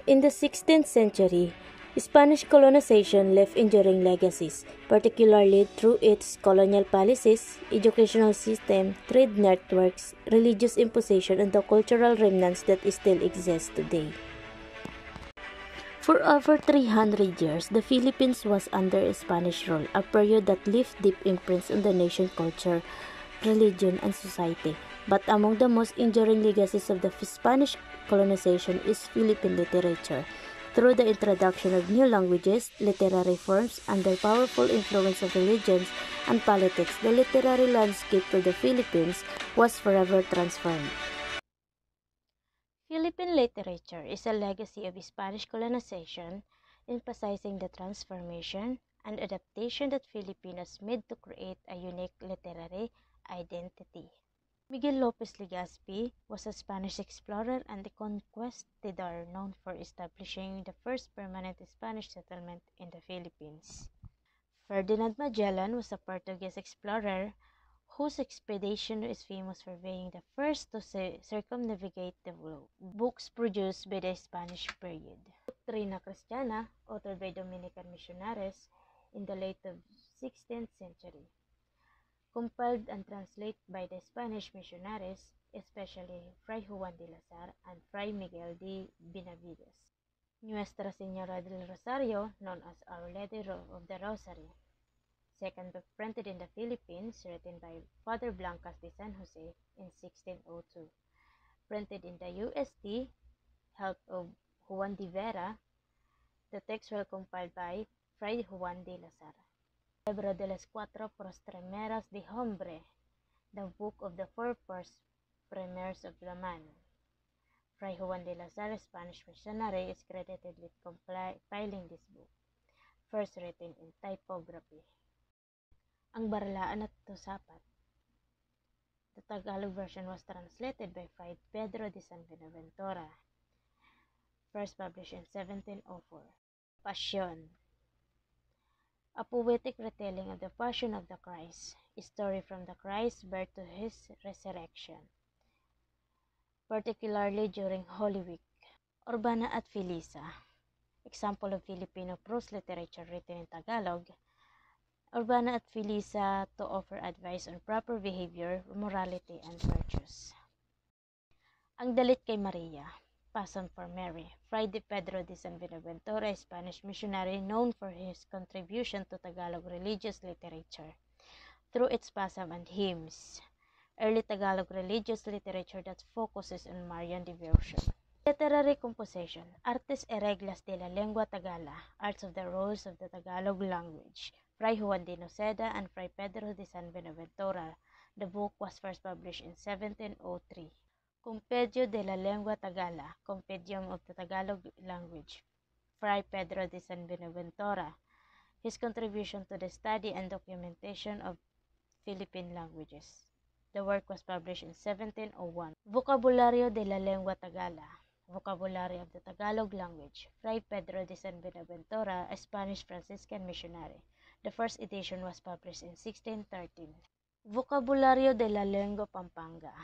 In the 16th century, Spanish colonization left enduring legacies, particularly through its colonial policies, educational system, trade networks, religious imposition, and the cultural remnants that still exist today. For over 300 years, the Philippines was under Spanish rule, a period that left deep imprints on the nation's culture, religion, and society. But among the most enduring legacies of the Spanish colonization is Philippine literature. Through the introduction of new languages, literary forms, and the powerful influence of religions and politics, the literary landscape for the Philippines was forever transformed. Philippine literature is a legacy of Spanish colonization, emphasizing the transformation and adaptation that Filipinos made to create a unique literary identity. Miguel Lopez Legazpi was a Spanish explorer and conquistador known for establishing the first permanent Spanish settlement in the Philippines. Ferdinand Magellan was a Portuguese explorer whose expedition is famous for being the first to circumnavigate the globe. Books produced by the Spanish period. Doctrina Christiana, authored by Dominican missionaries in the late 16th century. Compiled and translated by the Spanish missionaries, especially Fray Juan de la Salle and Fray Miguel de Benavides. Nuestra Señora del Rosario, known as Our Lady of the Rosary. Second book printed in the Philippines, written by Father Blancas de San Jose in 1602. Printed in the UST, help of Juan de Vera. The text was compiled by Fray Juan de la Salle. Libro de las Cuatro Primeras de Hombre, the book of the four first premiers of the man. Fray Juan de la Salle, Spanish missionary, is credited with compiling this book, first written in typography. Ang Barlaan at Tusapat. The Tagalog version was translated by Fray Pedro de San Buenaventura, first published in 1704. Passion. A poetic retelling of the Passion of the Christ, a story from the Christ's birth to his resurrection, particularly during Holy Week. Urbana at Felisa. Example of Filipino prose literature written in Tagalog. Urbana at Felisa to offer advice on proper behavior, morality, and virtues. Ang Dalit kay Maria. Passion for Mary. Fray Pedro de San Buenaventura, a Spanish missionary known for his contribution to Tagalog religious literature through its pasam and hymns. Early Tagalog religious literature that focuses on Marian devotion. Literary composition. Artes y reglas de la lengua tagala. Arts of the rules of the Tagalog language. Fray Juan de Noceda and Fray Pedro de San Buenaventura. The book was first published in 1703. Compendio de la Lengua Tagala, Compendium of the Tagalog Language, Fray Pedro de San Buenaventura, his contribution to the study and documentation of Philippine languages. The work was published in 1701. Vocabulario de la Lengua Tagala, Vocabulary of the Tagalog Language, Fray Pedro de San Buenaventura, a Spanish Franciscan missionary. The first edition was published in 1613. Vocabulario de la Lengua Pampanga,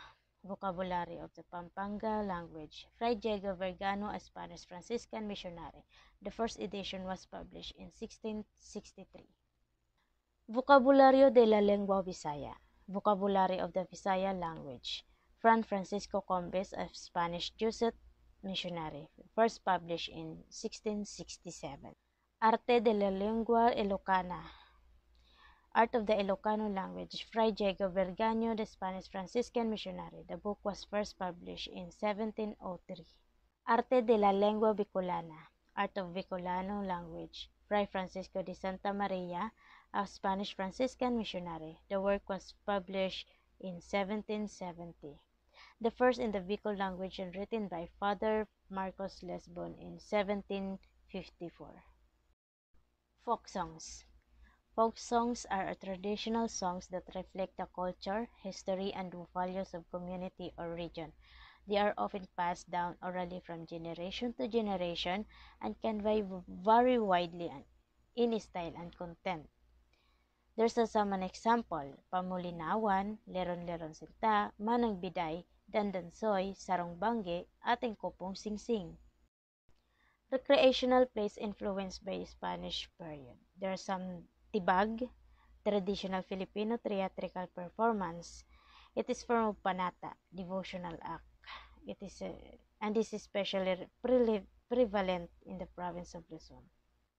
Vocabulary of the Pampanga Language, Fray Diego Vergano, a Spanish Franciscan missionary. The first edition was published in 1663. Vocabulario de la Lengua Visaya, Vocabulary of the Visaya Language, Fray Francisco Combes, a Spanish Jesuit missionary, first published in 1667. Arte de la Lengua Ilocana, Art of the Ilocano Language, Fray Diego Vergano, the Spanish Franciscan missionary. The book was first published in 1703. Arte de la Lengua Bicolana, Art of Bicolano Language, Fray Francisco de Santa Maria, a Spanish Franciscan missionary. The work was published in 1770. The first in the Bicol language and written by Father Marcos Lesbon in 1754. Folk songs. Folk songs are traditional songs that reflect the culture, history, and values of community or region. They are often passed down orally from generation to generation and can vary widely in style and content. There's some an example: Pamulinawan, Leron-Leron Sinta, Manang Biday, Dandansoy, Sarong Bangge, Ating Kopong Singsing. Recreational plays influenced by Spanish period. There are some tibag, traditional Filipino theatrical performance. It is form of panata, devotional act. And this is especially prevalent in the province of Luzon.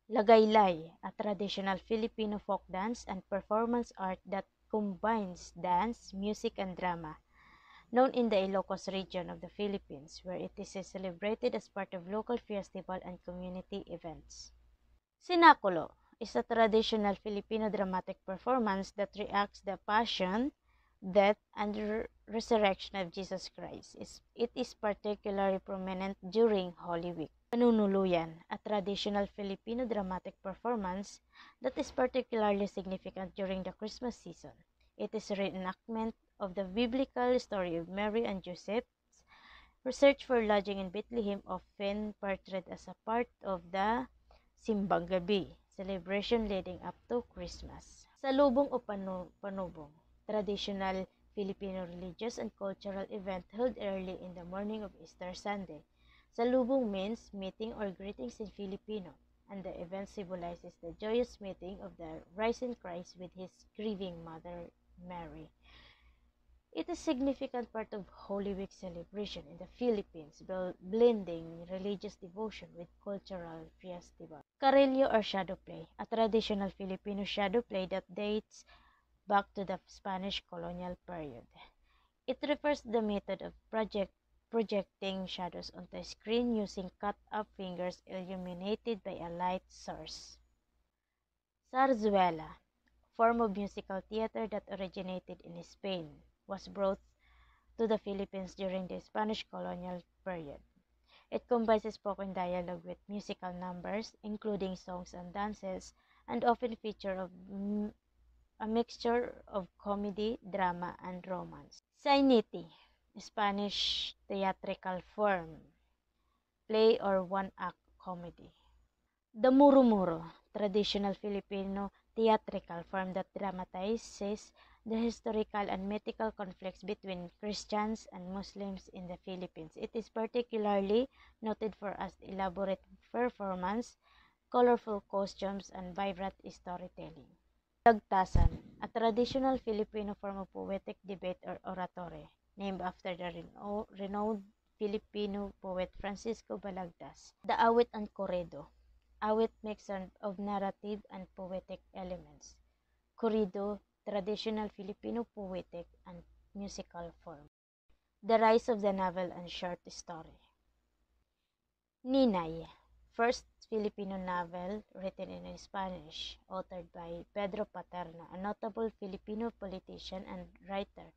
Lagaylay, a traditional Filipino folk dance and performance art that combines dance, music, and drama, known in the Ilocos region of the Philippines, where it is celebrated as part of local festival and community events. Sinakulo is a traditional Filipino dramatic performance that reacts the passion, death, and resurrection of Jesus Christ. It is particularly prominent during Holy Week. Panunuluyan, a traditional Filipino dramatic performance that is particularly significant during the Christmas season. It is a reenactment of the biblical story of Mary and Joseph's research for lodging in Bethlehem, often portrayed as a part of the Simbang Gabi celebration leading up to Christmas. Salubong o panubong, traditional Filipino religious and cultural event held early in the morning of Easter Sunday. Salubong means meeting or greetings in Filipino, and the event symbolizes the joyous meeting of the risen Christ with his grieving mother Mary. It is a significant part of Holy Week celebration in the Philippines, blending religious devotion with cultural festival. Carrillo or shadow play, a traditional Filipino shadow play that dates back to the Spanish colonial period. It refers to the method of projecting shadows onto a screen using cut-up fingers illuminated by a light source. Zarzuela, form of musical theater that originated in Spain, was brought to the Philippines during the Spanish colonial period. It combines spoken dialogue with musical numbers, including songs and dances, and often features a mixture of comedy, drama, and romance. Zainiti, Spanish theatrical form, play or one-act comedy. The Muro-Muro, traditional Filipino theatrical form that dramatizes the historical and mythical conflicts between Christians and Muslims in the Philippines. It is particularly noted for its elaborate performance, colorful costumes, and vibrant storytelling. Balagtasan, a traditional Filipino form of poetic debate or oratory, named after the renowned Filipino poet Francisco Balagtas. The Awit and Corrido, awit mix of narrative and poetic elements. Corrido, traditional Filipino poetic and musical form. The rise of the novel and short story. Ninay, first Filipino novel written in Spanish, authored by Pedro Paterno, a notable Filipino politician and writer,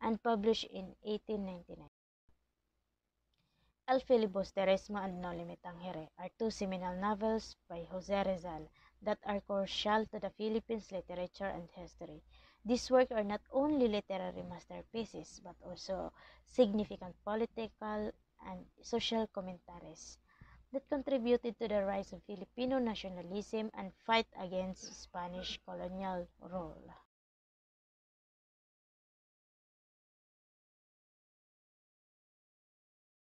and published in 1899. El Filibusterismo and No Limitang Here are two seminal novels by Jose Rizal that are crucial to the Philippines literature and history. These works are not only literary masterpieces but also significant political and social commentaries that contributed to the rise of Filipino nationalism and fight against Spanish colonial rule.